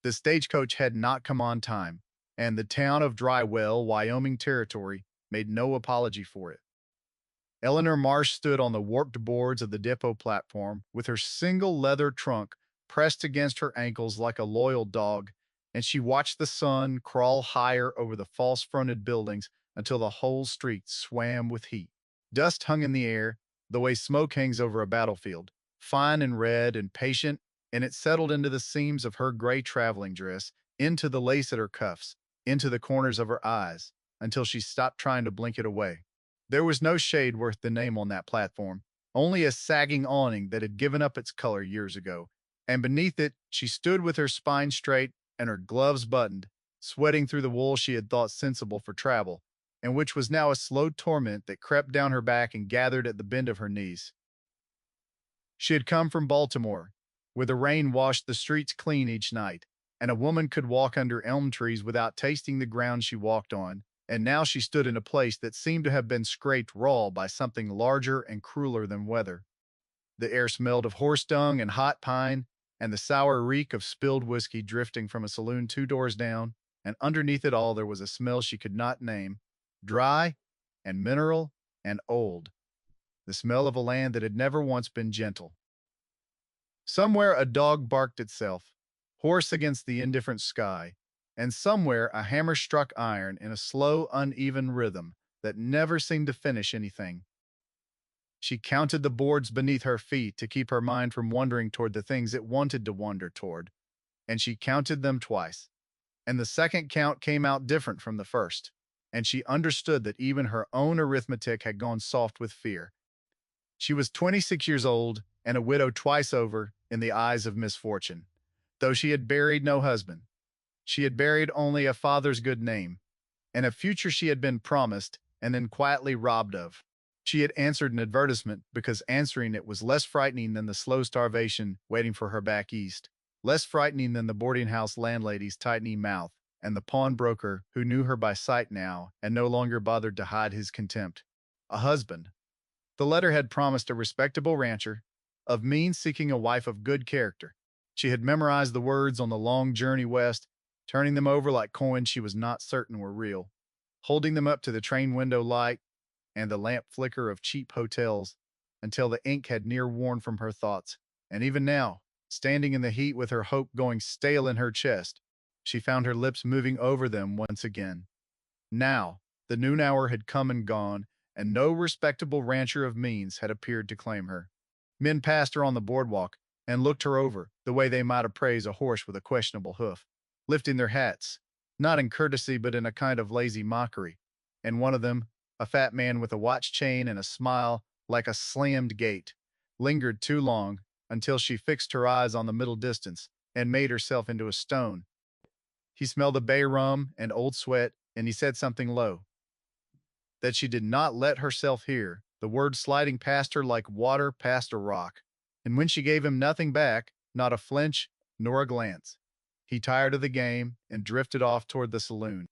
The stagecoach had not come on time, and the town of Drywell, Wyoming territory, made no apology for it. Eleanor Marsh stood on the warped boards of the depot platform with her single leather trunk pressed against her ankles like a loyal dog, and she watched the sun crawl higher over the false-fronted buildings until the whole street swam with heat. Dust hung in the air, the way smoke hangs over a battlefield, fine and red and patient, and it settled into the seams of her gray traveling dress, into the lace at her cuffs, into the corners of her eyes, until she stopped trying to blink it away. There was no shade worth the name on that platform, only a sagging awning that had given up its color years ago, and beneath it she stood with her spine straight and her gloves buttoned, sweating through the wool she had thought sensible for travel, and which was now a slow torment that crept down her back and gathered at the bend of her knees. She had come from Baltimore, where the rain washed the streets clean each night, and a woman could walk under elm trees without tasting the ground she walked on, and now she stood in a place that seemed to have been scraped raw by something larger and crueler than weather. The air smelled of horse dung and hot pine, and the sour reek of spilled whiskey drifting from a saloon 2 doors down, and underneath it all there was a smell she could not name, dry and mineral and old, the smell of a land that had never once been gentle. Somewhere a dog barked itself, hoarse against the indifferent sky, and somewhere a hammer struck iron in a slow, uneven rhythm that never seemed to finish anything. She counted the boards beneath her feet to keep her mind from wandering toward the things it wanted to wander toward, and she counted them twice. And the second count came out different from the first, and she understood that even her own arithmetic had gone soft with fear. She was 26 years old and a widow twice over in the eyes of misfortune, though she had buried no husband. She had buried only a father's good name, and a future she had been promised and then quietly robbed of. She had answered an advertisement because answering it was less frightening than the slow starvation waiting for her back east, less frightening than the boarding house landlady's tightening mouth, and the pawnbroker who knew her by sight now and no longer bothered to hide his contempt. A husband. The letter had promised a respectable rancher, of means seeking a wife of good character. She had memorized the words on the long journey west, turning them over like coins she was not certain were real, holding them up to the train window light and the lamp flicker of cheap hotels until the ink had near worn from her thoughts. And even now, standing in the heat with her hope going stale in her chest, she found her lips moving over them once again. Now, the noon hour had come and gone, and no respectable rancher of means had appeared to claim her. Men passed her on the boardwalk and looked her over the way they might appraise a horse with a questionable hoof, lifting their hats, not in courtesy but in a kind of lazy mockery, and one of them, a fat man with a watch chain and a smile like a slammed gate, lingered too long until she fixed her eyes on the middle distance and made herself into a stone. He smelled of bay rum and old sweat, and he said something low that she did not let herself hear, the words sliding past her like water past a rock. And when she gave him nothing back, not a flinch nor a glance, he tired of the game and drifted off toward the saloon.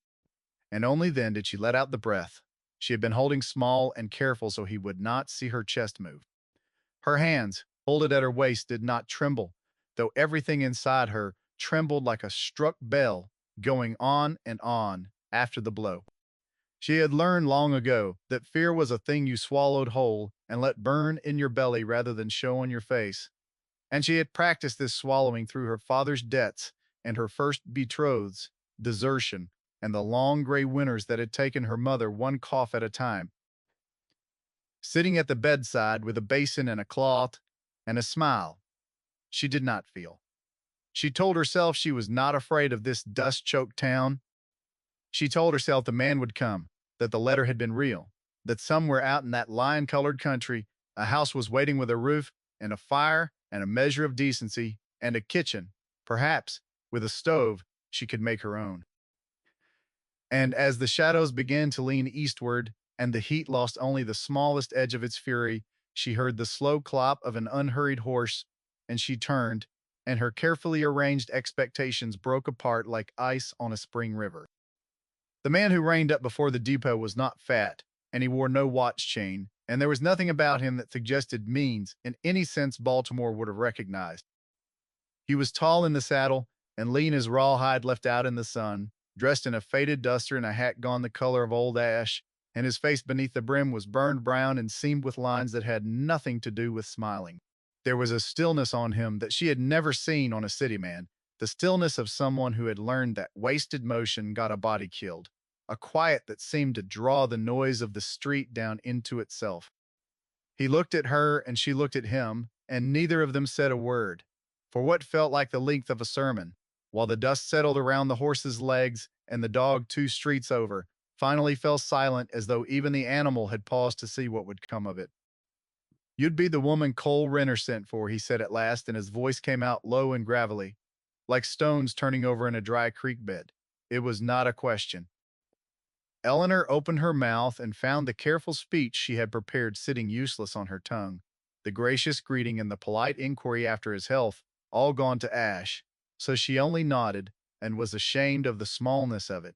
And only then did she let out the breath she had been holding small and careful so he would not see her chest move. Her hands, folded at her waist, did not tremble, though everything inside her trembled like a struck bell going on and on after the blow. She had learned long ago that fear was a thing you swallowed whole and let burn in your belly rather than show on your face. And she had practiced this swallowing through her father's debts and her first betrothed's desertion and the long gray winters that had taken her mother one cough at a time. Sitting at the bedside with a basin and a cloth and a smile, she did not feel. She told herself she was not afraid of this dust-choked town. She told herself the man would come, that the letter had been real, that somewhere out in that lion-colored country, a house was waiting with a roof and a fire and a measure of decency and a kitchen, perhaps, with a stove she could make her own. And as the shadows began to lean eastward and the heat lost only the smallest edge of its fury, she heard the slow clop of an unhurried horse, and she turned, and her carefully arranged expectations broke apart like ice on a spring river. The man who reined up before the depot was not fat, and he wore no watch chain, and there was nothing about him that suggested means in any sense Baltimore would have recognized. He was tall in the saddle, and lean as rawhide left out in the sun, dressed in a faded duster and a hat gone the color of old ash, and his face beneath the brim was burned brown and seamed with lines that had nothing to do with smiling. There was a stillness on him that she had never seen on a city man, the stillness of someone who had learned that wasted motion got a body killed, a quiet that seemed to draw the noise of the street down into itself. He looked at her and she looked at him, and neither of them said a word. For what felt like the length of a sermon, while the dust settled around the horse's legs and the dog 2 streets over, finally fell silent as though even the animal had paused to see what would come of it. "You'd be the woman Cole Renner sent for," he said at last, and his voice came out low and gravelly, like stones turning over in a dry creek bed. It was not a question. Eleanor opened her mouth and found the careful speech she had prepared sitting useless on her tongue, the gracious greeting and the polite inquiry after his health all gone to ash, so she only nodded and was ashamed of the smallness of it.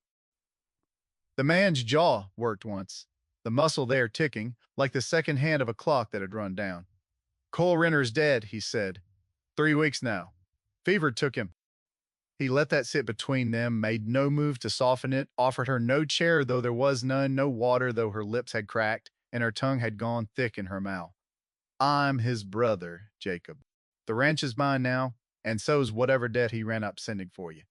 The man's jaw worked once, the muscle there ticking, like the second hand of a clock that had run down. "Cole Renner's dead," he said. "3 weeks now. Fever took him." He let that sit between them, made no move to soften it, offered her no chair though there was none, no water though her lips had cracked, and her tongue had gone thick in her mouth. "I'm his brother, Jacob. The ranch is mine now, and so's whatever debt he ran up sending for you."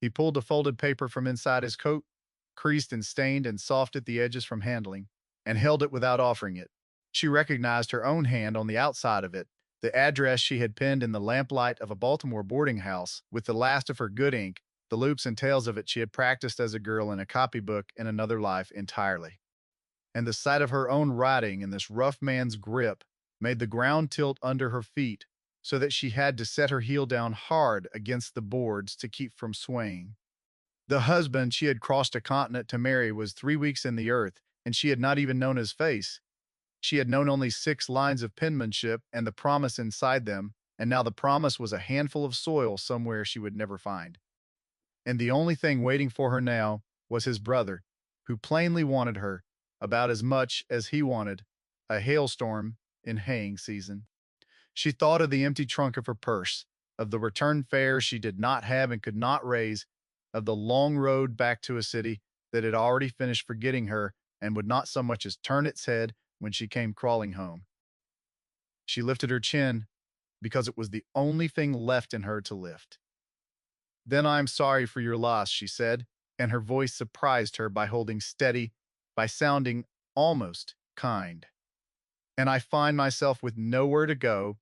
He pulled a folded paper from inside his coat, creased and stained and soft at the edges from handling, and held it without offering it. She recognized her own hand on the outside of it, the address she had penned in the lamplight of a Baltimore boarding house with the last of her good ink, the loops and tails of it she had practiced as a girl in a copybook in another life entirely. And the sight of her own writing in this rough man's grip made the ground tilt under her feet so that she had to set her heel down hard against the boards to keep from swaying. The husband she had crossed a continent to marry was 3 weeks in the earth, and she had not even known his face. She had known only 6 lines of penmanship and the promise inside them, and now the promise was a handful of soil somewhere she would never find. And the only thing waiting for her now was his brother, who plainly wanted her about as much as he wanted a hailstorm in haying season. She thought of the empty trunk of her purse, of the return fare she did not have and could not raise, of the long road back to a city that had already finished forgetting her and would not so much as turn its head when she came crawling home. She lifted her chin because it was the only thing left in her to lift. "Then I am sorry for your loss," she said, and her voice surprised her by holding steady, by sounding almost kind. "And I find myself with nowhere to go."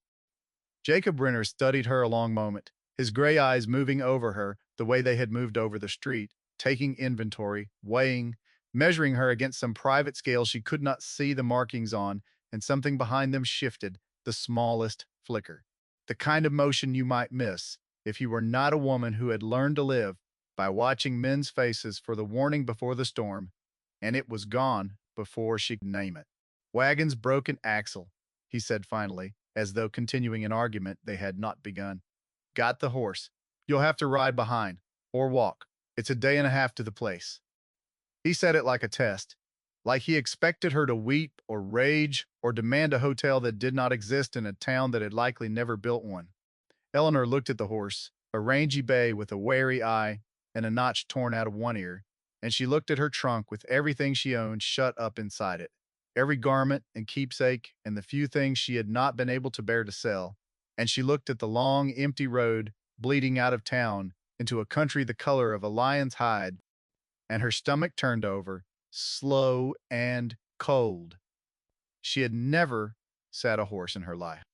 Jacob Renner studied her a long moment, his gray eyes moving over her the way they had moved over the street, taking inventory, weighing, measuring her against some private scale she could not see the markings on, and something behind them shifted, the smallest flicker. The kind of motion you might miss if you were not a woman who had learned to live by watching men's faces for the warning before the storm, and it was gone before she could name it. "Wagon's broken axle," he said finally, as though continuing an argument they had not begun. "Got the horse. You'll have to ride behind, or walk. It's a day and a half to the place." He said it like a test, like he expected her to weep or rage or demand a hotel that did not exist in a town that had likely never built one. Eleanor looked at the horse, a rangy bay with a wary eye and a notch torn out of one ear, and she looked at her trunk with everything she owned shut up inside it, every garment and keepsake and the few things she had not been able to bear to sell, and she looked at the long, empty road bleeding out of town into a country the color of a lion's hide, and her stomach turned over, slow and cold. She had never sat a horse in her life.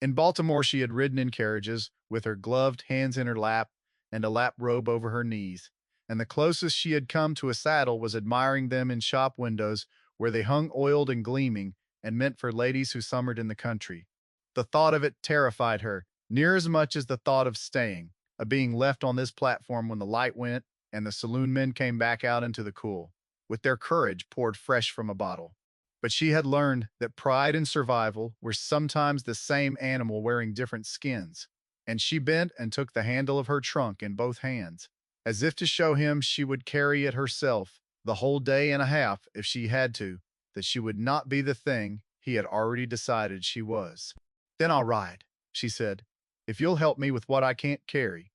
In Baltimore, she had ridden in carriages, with her gloved hands in her lap and a lap robe over her knees, and the closest she had come to a saddle was admiring them in shop windows where they hung oiled and gleaming and meant for ladies who summered in the country. The thought of it terrified her, near as much as the thought of staying, of being left on this platform when the light went and the saloon men came back out into the cool, with their courage poured fresh from a bottle. But she had learned that pride and survival were sometimes the same animal wearing different skins, and she bent and took the handle of her trunk in both hands, as if to show him she would carry it herself the whole day and a half if she had to, that she would not be the thing he had already decided she was. "Then I'll ride," she said, "if you'll help me with what I can't carry."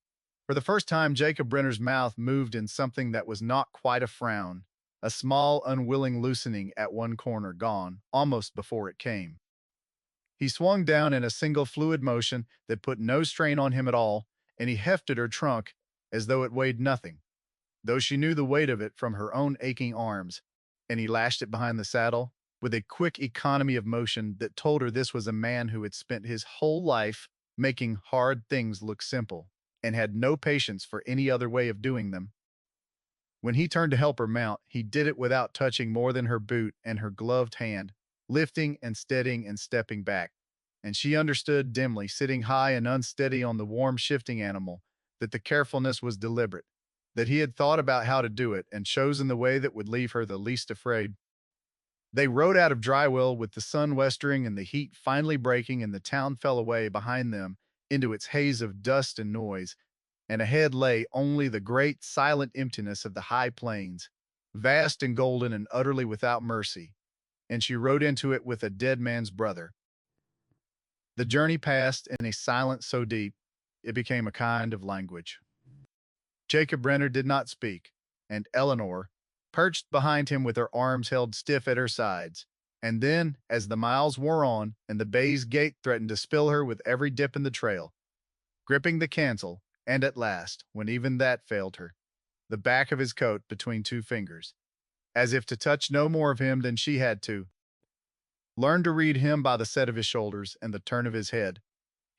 For the first time, Jacob Renner's mouth moved in something that was not quite a frown, a small, unwilling loosening at one corner gone, almost before it came. He swung down in a single fluid motion that put no strain on him at all, and he hefted her trunk as though it weighed nothing, though she knew the weight of it from her own aching arms, and he lashed it behind the saddle with a quick economy of motion that told her this was a man who had spent his whole life making hard things look simple and had no patience for any other way of doing them. When he turned to help her mount, he did it without touching more than her boot and her gloved hand, lifting and steadying and stepping back. And she understood dimly, sitting high and unsteady on the warm, shifting animal, that the carefulness was deliberate, that he had thought about how to do it and chosen the way that would leave her the least afraid. They rode out of Drywell with the sun westering and the heat finally breaking, and the town fell away behind them into its haze of dust and noise, and ahead lay only the great, silent emptiness of the high plains, vast and golden and utterly without mercy, and she rode into it with a dead man's brother. The journey passed in a silence so deep it became a kind of language. Jacob Renner did not speak, and Eleanor, perched behind him with her arms held stiff at her sides. And then, as the miles wore on and the bay's gait threatened to spill her with every dip in the trail, gripping the cancel, and at last, when even that failed her, the back of his coat between two fingers, as if to touch no more of him than she had to, learned to read him by the set of his shoulders and the turn of his head.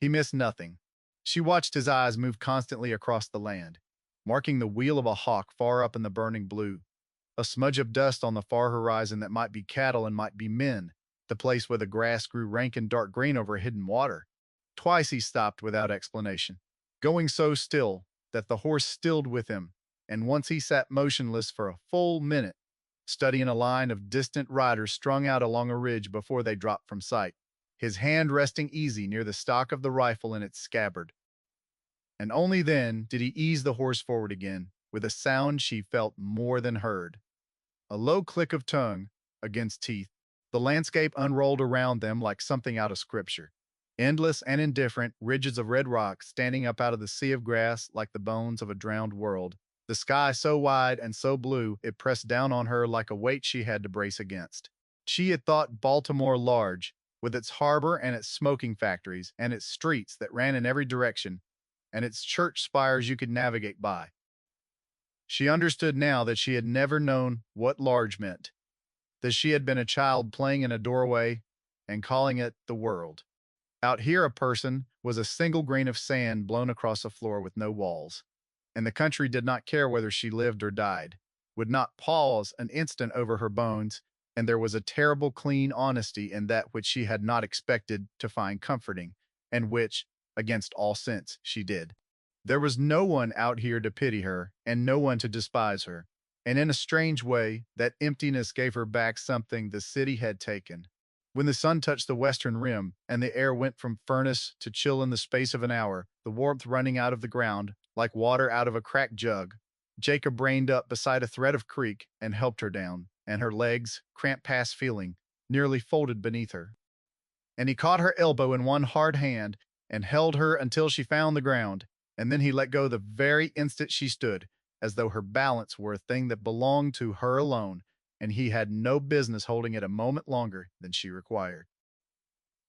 He missed nothing. She watched his eyes move constantly across the land, marking the wheel of a hawk far up in the burning blue, a smudge of dust on the far horizon that might be cattle and might be men, the place where the grass grew rank and dark green over hidden water. Twice he stopped without explanation, going so still that the horse stilled with him, and once he sat motionless for a full minute, studying a line of distant riders strung out along a ridge before they dropped from sight, his hand resting easy near the stock of the rifle in its scabbard. And only then did he ease the horse forward again, with a sound she felt more than heard. A low click of tongue against teeth. The landscape unrolled around them like something out of scripture. Endless and indifferent ridges of red rock standing up out of the sea of grass like the bones of a drowned world. The sky so wide and so blue it pressed down on her like a weight she had to brace against. She had thought Baltimore large, with its harbor and its smoking factories and its streets that ran in every direction, and its church spires you could navigate by. She understood now that she had never known what large meant, that she had been a child playing in a doorway and calling it the world. Out here a person was a single grain of sand blown across a floor with no walls, and the country did not care whether she lived or died, would not pause an instant over her bones, and there was a terrible clean honesty in that which she had not expected to find comforting, and which, against all sense, she did. There was no one out here to pity her, and no one to despise her. And in a strange way, that emptiness gave her back something the city had taken. When the sun touched the western rim, and the air went from furnace to chill in the space of an hour, the warmth running out of the ground, like water out of a cracked jug, Jacob reined up beside a thread of creek and helped her down, and her legs, cramped past feeling, nearly folded beneath her. And he caught her elbow in one hard hand and held her until she found the ground, and then he let go the very instant she stood, as though her balance were a thing that belonged to her alone, and he had no business holding it a moment longer than she required.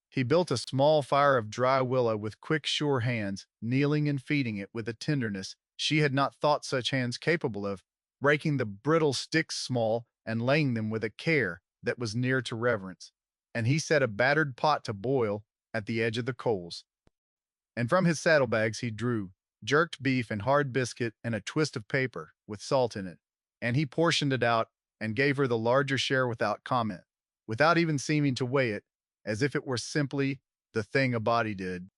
He built a small fire of dry willow with quick, sure hands, kneeling and feeding it with a tenderness she had not thought such hands capable of, breaking the brittle sticks small and laying them with a care that was near to reverence. And he set a battered pot to boil at the edge of the coals. And from his saddlebags he drew jerked beef and hard biscuit and a twist of paper with salt in it, and he portioned it out and gave her the larger share without comment, without even seeming to weigh it, as if it were simply the thing a body did.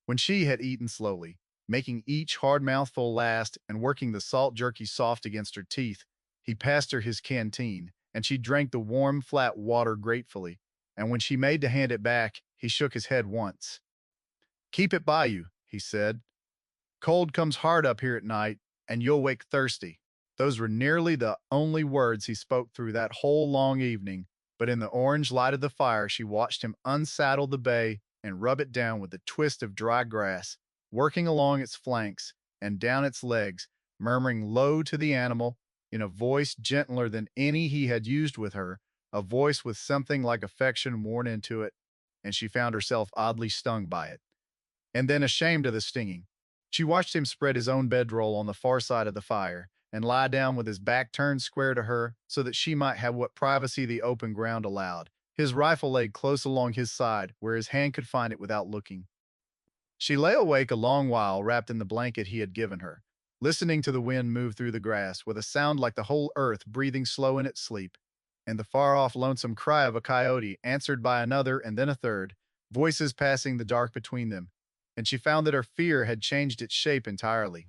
When she had eaten slowly, making each hard mouthful last and working the salt jerky soft against her teeth, he passed her his canteen, and she drank the warm, flat water gratefully, and when she made to hand it back, he shook his head once. "Keep it by you," he said. "Cold comes hard up here at night, and you'll wake thirsty." Those were nearly the only words he spoke through that whole long evening, but in the orange light of the fire she watched him unsaddle the bay and rub it down with a twist of dry grass, working along its flanks, and down its legs, murmuring low to the animal in a voice gentler than any he had used with her, a voice with something like affection worn into it, and she found herself oddly stung by it. And then, ashamed of the stinging, she watched him spread his own bedroll on the far side of the fire and lie down with his back turned square to her so that she might have what privacy the open ground allowed. His rifle lay close along his side where his hand could find it without looking. She lay awake a long while wrapped in the blanket he had given her, listening to the wind move through the grass with a sound like the whole earth breathing slow in its sleep, and the far-off lonesome cry of a coyote answered by another and then a third, voices passing the dark between them, and she found that her fear had changed its shape entirely.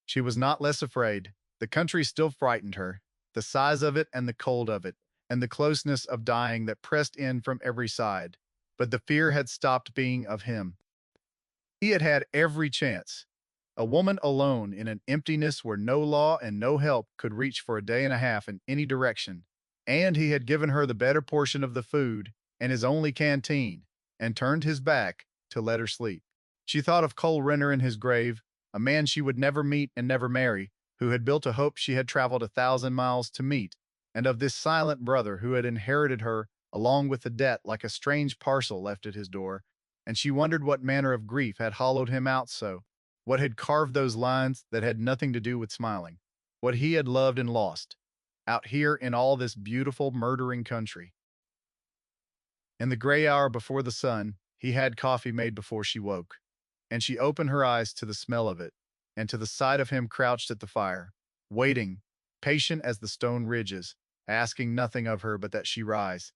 She was not less afraid. The country still frightened her, the size of it and the cold of it, and the closeness of dying that pressed in from every side. But the fear had stopped being of him. He had had every chance. A woman alone in an emptiness where no law and no help could reach for a day and a half in any direction. And he had given her the better portion of the food and his only canteen, and turned his back to let her sleep. She thought of Cole Renner in his grave, a man she would never meet and never marry, who had built a hope she had traveled 1,000 miles to meet, and of this silent brother who had inherited her along with the debt like a strange parcel left at his door, and she wondered what manner of grief had hollowed him out so, what had carved those lines that had nothing to do with smiling, what he had loved and lost, out here in all this beautiful, murdering country. In the gray hour before the sun, he had coffee made before she woke, and she opened her eyes to the smell of it, and to the sight of him crouched at the fire, waiting, patient as the stone ridges, asking nothing of her but that she rise.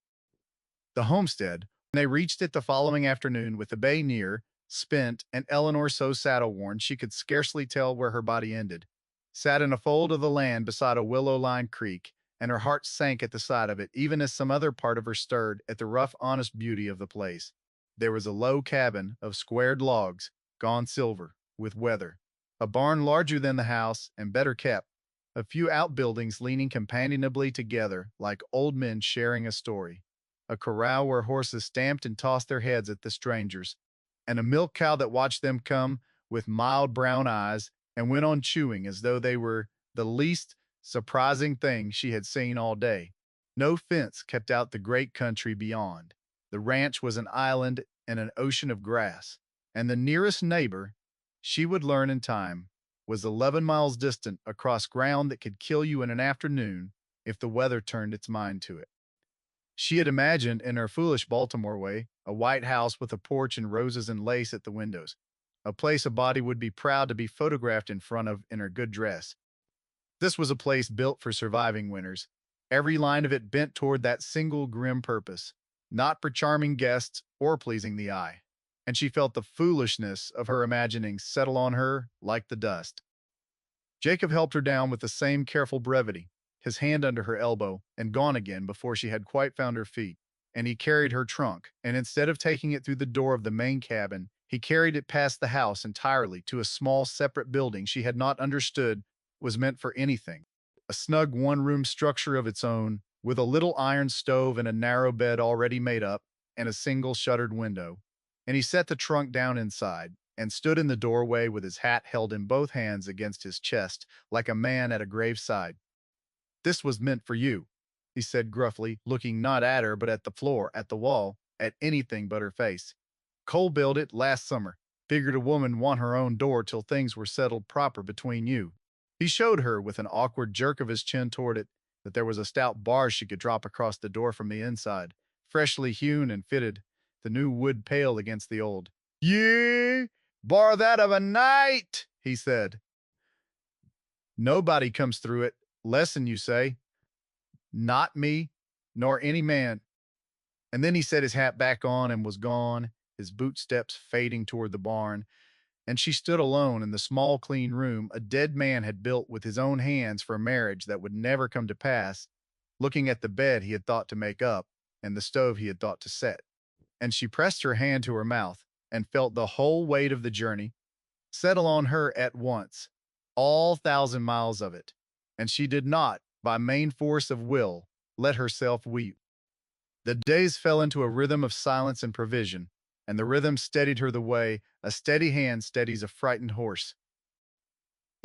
The homestead, when they reached it the following afternoon with the bay near, spent, and Eleanor so saddle-worn she could scarcely tell where her body ended, sat in a fold of the land beside a willow-lined creek, and her heart sank at the sight of it even as some other part of her stirred at the rough, honest beauty of the place. There was a low cabin of squared logs, gone silver, with weather, a barn larger than the house and better kept, a few outbuildings leaning companionably together like old men sharing a story, a corral where horses stamped and tossed their heads at the strangers, and a milk cow that watched them come with mild brown eyes and went on chewing as though they were the least surprising thing she had seen all day. No fence kept out the great country beyond. The ranch was an island in an ocean of grass, and the nearest neighbor, she would learn in time, was 11 miles distant across ground that could kill you in an afternoon if the weather turned its mind to it. She had imagined, in her foolish Baltimore way, a white house with a porch and roses and lace at the windows, a place a body would be proud to be photographed in front of in her good dress. This was a place built for surviving winters, every line of it bent toward that single grim purpose, not for charming guests or pleasing the eye. And she felt the foolishness of her imaginings settle on her like the dust. Jacob helped her down with the same careful brevity, his hand under her elbow, and gone again before she had quite found her feet. And he carried her trunk, and instead of taking it through the door of the main cabin, he carried it past the house entirely to a small separate building she had not understood was meant for anything. A snug one-room structure of its own, with a little iron stove and a narrow bed already made up, and a single shuttered window. And he set the trunk down inside, and stood in the doorway with his hat held in both hands against his chest, like a man at a graveside. "This was meant for you," he said gruffly, looking not at her but at the floor, at the wall, at anything but her face. "Cole built it last summer. Figured a woman want her own door till things were settled proper between you." He showed her, with an awkward jerk of his chin toward it, that there was a stout bar she could drop across the door from the inside, freshly hewn and fitted, the new wood pale against the old. "Yea, bar that of a night," he said. "Nobody comes through it. Lesson, you say?" "Not me, nor any man." And then he set his hat back on and was gone, his boot steps fading toward the barn, and she stood alone in the small, clean room a dead man had built with his own hands for a marriage that would never come to pass, looking at the bed he had thought to make up and the stove he had thought to set. And she pressed her hand to her mouth and felt the whole weight of the journey settle on her at once, all 1,000 miles of it, and she did not, by main force of will, let herself weep. The days fell into a rhythm of silence and provision, and the rhythm steadied her the way a steady hand steadies a frightened horse.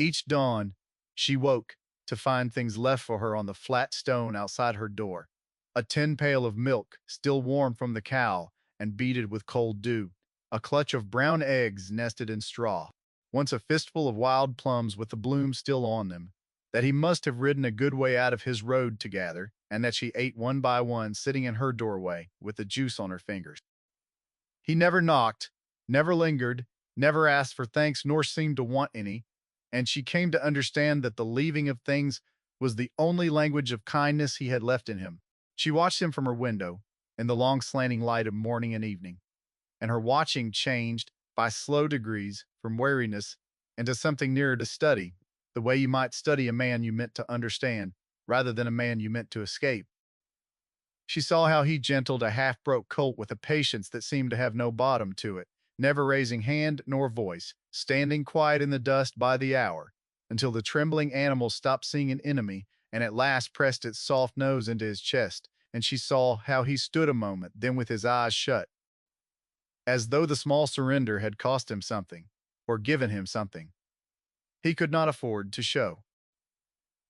Each dawn, she woke to find things left for her on the flat stone outside her door. A tin pail of milk, still warm from the cow and beaded with cold dew. A clutch of brown eggs nested in straw. Once a fistful of wild plums with the bloom still on them, that he must have ridden a good way out of his road to gather, and that she ate one by one sitting in her doorway with the juice on her fingers. He never knocked, never lingered, never asked for thanks, nor seemed to want any, and she came to understand that the leaving of things was the only language of kindness he had left in him. She watched him from her window in the long slanting light of morning and evening, and her watching changed by slow degrees from weariness into something nearer to study, the way you might study a man you meant to understand rather than a man you meant to escape. She saw how he gentled a half-broke colt with a patience that seemed to have no bottom to it, never raising hand nor voice, standing quiet in the dust by the hour, until the trembling animal stopped seeing an enemy and at last pressed its soft nose into his chest, and she saw how he stood a moment, then with his eyes shut, as though the small surrender had cost him something, or given him something he could not afford to show.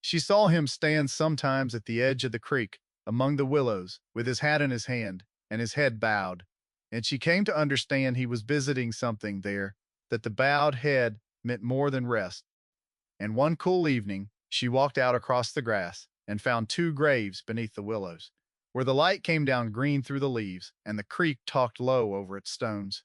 She saw him stand sometimes at the edge of the creek, among the willows, with his hat in his hand and his head bowed, and she came to understand he was visiting something there, that the bowed head meant more than rest. And one cool evening, she walked out across the grass and found two graves beneath the willows, where the light came down green through the leaves and the creek talked low over its stones.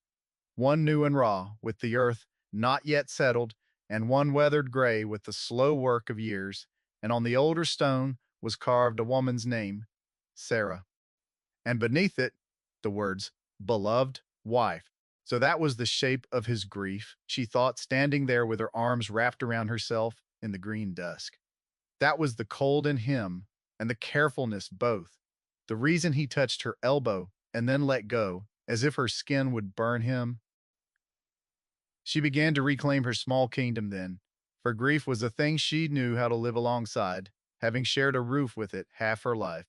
One new and raw, with the earth not yet settled, and one weathered gray with the slow work of years, and on the older stone was carved a woman's name, Sarah, and beneath it the words, beloved wife. So that was the shape of his grief, she thought, standing there with her arms wrapped around herself in the green dusk. That was the cold in him and the carefulness both. The reason he touched her elbow and then let go, as if her skin would burn him. She began to reclaim her small kingdom then, for grief was a thing she knew how to live alongside, having shared a roof with it half her life.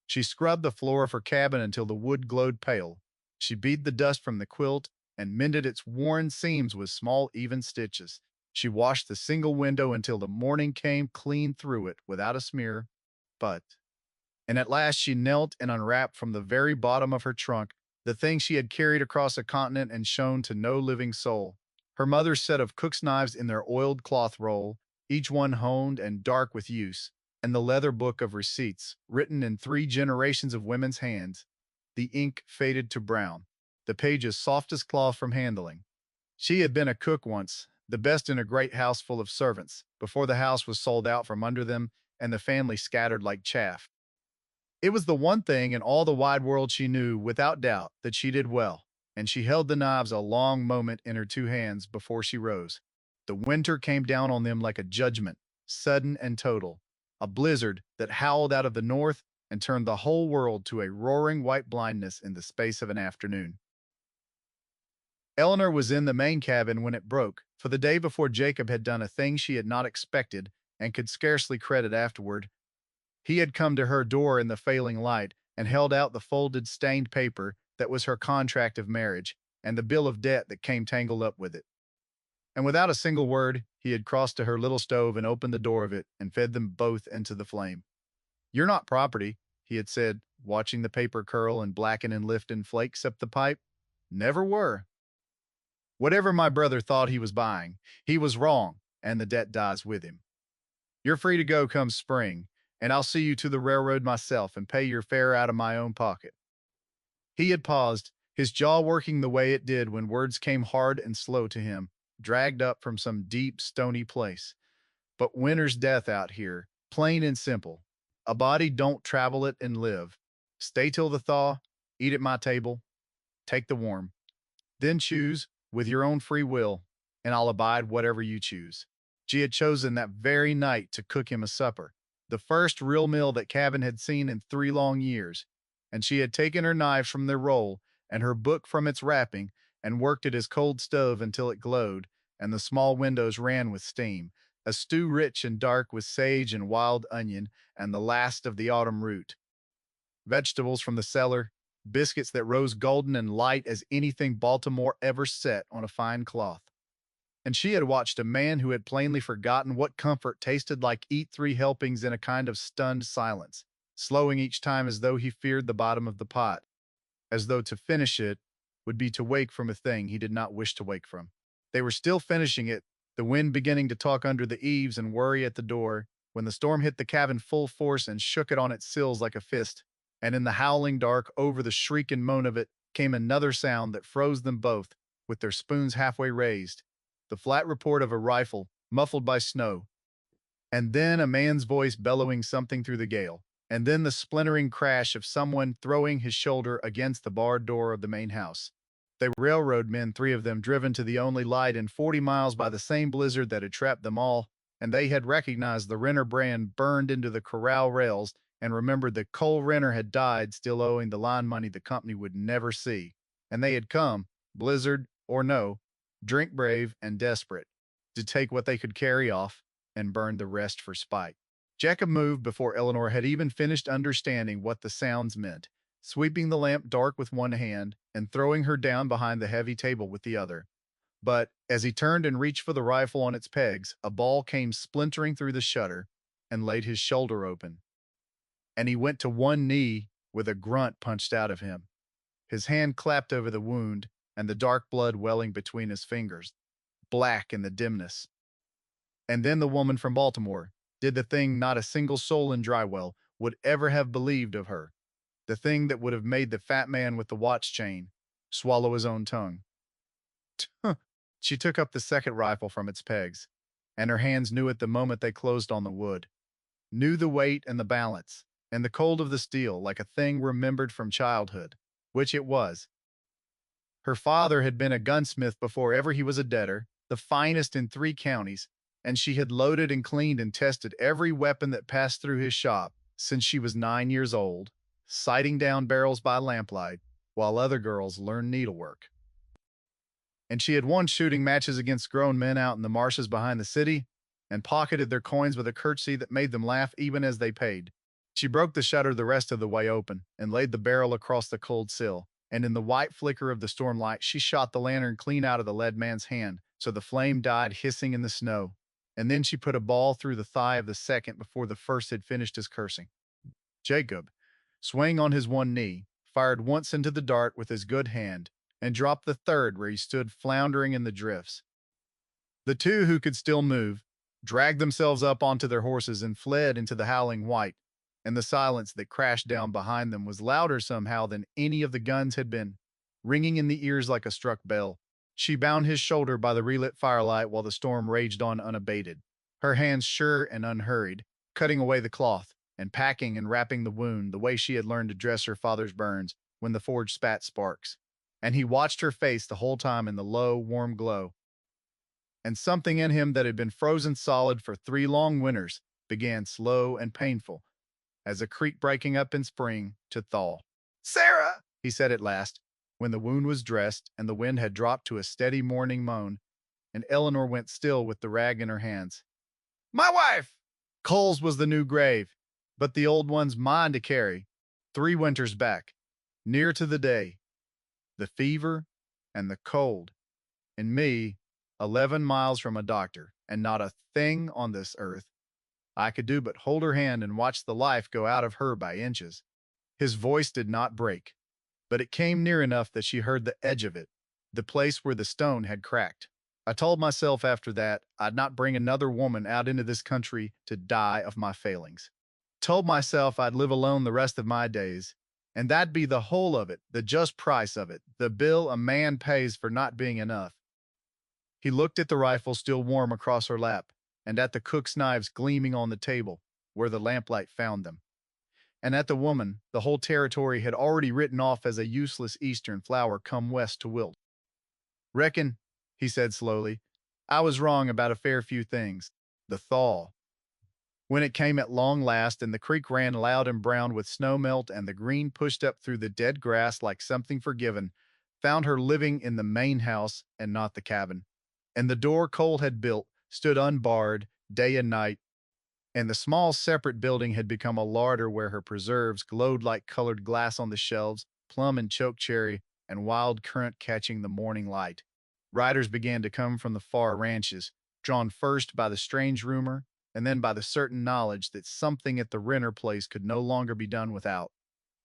She scrubbed the floor of her cabin until the wood glowed pale. She beat the dust from the quilt and mended its worn seams with small, even stitches. She washed the single window until the morning came clean through it without a smear. But, and at last she knelt and unwrapped from the very bottom of her trunk the thing she had carried across a continent and shown to no living soul. Her mother's set of cook's knives in their oiled cloth roll, each one honed and dark with use, and the leather book of receipts, written in 3 generations of women's hands, the ink faded to brown, the pages soft as cloth from handling. She had been a cook once, the best in a great house full of servants, before the house was sold out from under them and the family scattered like chaff. It was the one thing in all the wide world she knew, without doubt, that she did well, and she held the knives a long moment in her 2 hands before she rose. The winter came down on them like a judgment, sudden and total, a blizzard that howled out of the north and turned the whole world to a roaring white blindness in the space of an afternoon. Eleanor was in the main cabin when it broke, for the day before Jacob had done a thing she had not expected and could scarcely credit afterward. He had come to her door in the failing light and held out the folded, stained paper that was her contract of marriage and the bill of debt that came tangled up with it. And without a single word, he had crossed to her little stove and opened the door of it and fed them both into the flame. "You're not property," he had said, watching the paper curl and blacken and lift and flake, except the pipe. "Never were. Whatever my brother thought he was buying, he was wrong, and the debt dies with him. You're free to go come spring, and I'll see you to the railroad myself and pay your fare out of my own pocket." He had paused, his jaw working the way it did when words came hard and slow to him, dragged up from some deep, stony place. "But winter's death out here, plain and simple. A body don't travel it and live. Stay till the thaw, eat at my table, take the warm. Then choose, with your own free will, and I'll abide whatever you choose." She had chosen that very night to cook him a supper, the first real meal that cabin had seen in 3 long years, and she had taken her knives from their roll and her book from its wrapping and worked at his cold stove until it glowed and the small windows ran with steam, a stew rich and dark with sage and wild onion and the last of the autumn root, vegetables from the cellar, biscuits that rose golden and light as anything Baltimore ever set on a fine cloth. and she had watched a man who had plainly forgotten what comfort tasted like eat 3 helpings in a kind of stunned silence, slowing each time as though he feared the bottom of the pot, as though to finish it would be to wake from a thing he did not wish to wake from. They were still finishing it, the wind beginning to talk under the eaves and worry at the door, when the storm hit the cabin full force and shook it on its sills like a fist. And in the howling dark, over the shriek and moan of it, came another sound that froze them both, with their spoons halfway raised, the flat report of a rifle, muffled by snow, and then a man's voice bellowing something through the gale, and then the splintering crash of someone throwing his shoulder against the barred door of the main house. They were railroad men, 3 of them, driven to the only light in 40 miles by the same blizzard that had trapped them all, and they had recognized the Renner brand burned into the corral rails and remembered that Cole Renner had died, still owing the line money the company would never see. And they had come, blizzard or no, drink brave and desperate, to take what they could carry off and burn the rest for spite. Jacob moved before Eleanor had even finished understanding what the sounds meant, sweeping the lamp dark with one hand and throwing her down behind the heavy table with the other. But as he turned and reached for the rifle on its pegs, a ball came splintering through the shutter and laid his shoulder open. And he went to one knee with a grunt punched out of him. His hand clapped over the wound and the dark blood welling between his fingers, black in the dimness. And then the woman from Baltimore did the thing not a single soul in Drywell would ever have believed of her, the thing that would have made the fat man with the watch chain swallow his own tongue. She took up the second rifle from its pegs, and her hands knew it the moment they closed on the wood, knew the weight and the balance, and the cold of the steel like a thing remembered from childhood, which it was. Her father had been a gunsmith before ever he was a debtor, the finest in 3 counties, and she had loaded and cleaned and tested every weapon that passed through his shop since she was 9 years old, sighting down barrels by lamplight, while other girls learned needlework. And she had won shooting matches against grown men out in the marshes behind the city, and pocketed their coins with a curtsy that made them laugh even as they paid. She broke the shutter the rest of the way open, and laid the barrel across the cold sill, and in the white flicker of the storm light she shot the lantern clean out of the lead man's hand, so the flame died hissing in the snow. And then she put a ball through the thigh of the second before the first had finished his cursing. Jacob, swaying on his one knee, fired once into the dart with his good hand, and dropped the third where he stood floundering in the drifts. The 2 who could still move dragged themselves up onto their horses and fled into the howling white, and the silence that crashed down behind them was louder somehow than any of the guns had been, ringing in the ears like a struck bell. She bound his shoulder by the relit firelight while the storm raged on unabated, her hands sure and unhurried, cutting away the cloth, and packing and wrapping the wound the way she had learned to dress her father's burns when the forge spat sparks. And he watched her face the whole time in the low, warm glow. And something in him that had been frozen solid for 3 long winters began slow and painful, as a creek breaking up in spring, to thaw. "Sarah," he said at last, when the wound was dressed and the wind had dropped to a steady morning moan, and Eleanor went still with the rag in her hands. "My wife!" Cole's was the new grave, but the old one's mine to carry, 3 winters back, near to the day, the fever and the cold, and me 11 miles from a doctor, and not a thing on this earth I could do but hold her hand and watch the life go out of her by inches." His voice did not break, but it came near enough that she heard the edge of it, the place where the stone had cracked. "I told myself after that I'd not bring another woman out into this country to die of my failings. Told myself I'd live alone the rest of my days, and that'd be the whole of it, the just price of it, the bill a man pays for not being enough." He looked at the rifle still warm across her lap, and at the cook's knives gleaming on the table where the lamplight found them, and at the woman the whole territory had already written off as a useless eastern flower come west to wilt. "Reckon," he said slowly, "I was wrong about a fair few things. The thaw, when it came at long last and the creek ran loud and brown with snow melt and the green pushed up through the dead grass like something forgiven, found her living in the main house and not the cabin. And the door Cole had built stood unbarred day and night, and the small separate building had become a larder where her preserves glowed like colored glass on the shelves, plum and choke cherry and wild currant catching the morning light. Riders began to come from the far ranches, drawn first by the strange rumor and then by the certain knowledge that something at the Renner place could no longer be done without.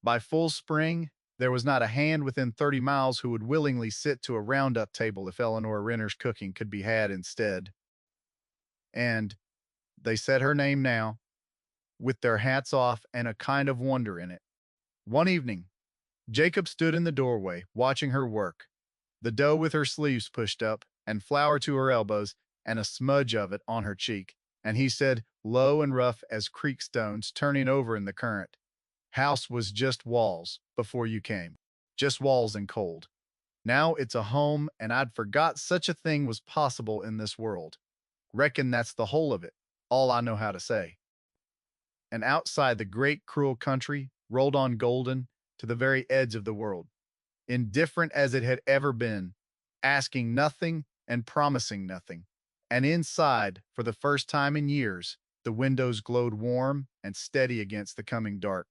By full spring, there was not a hand within 30 miles who would willingly sit to a roundup table if Eleanor Renner's cooking could be had instead. And they said her name now, with their hats off and a kind of wonder in it. One evening, Jacob stood in the doorway, watching her work, the dough with her sleeves pushed up, and flour to her elbows, and a smudge of it on her cheek. And he said, low and rough as creek stones turning over in the current, "House was just walls before you came, just walls and cold. Now it's a home, and I'd forgot such a thing was possible in this world. Reckon that's the whole of it, all I know how to say." And outside the great cruel country rolled on golden to the very edge of the world, indifferent as it had ever been, asking nothing and promising nothing. And inside, for the first time in years, the windows glowed warm and steady against the coming dark.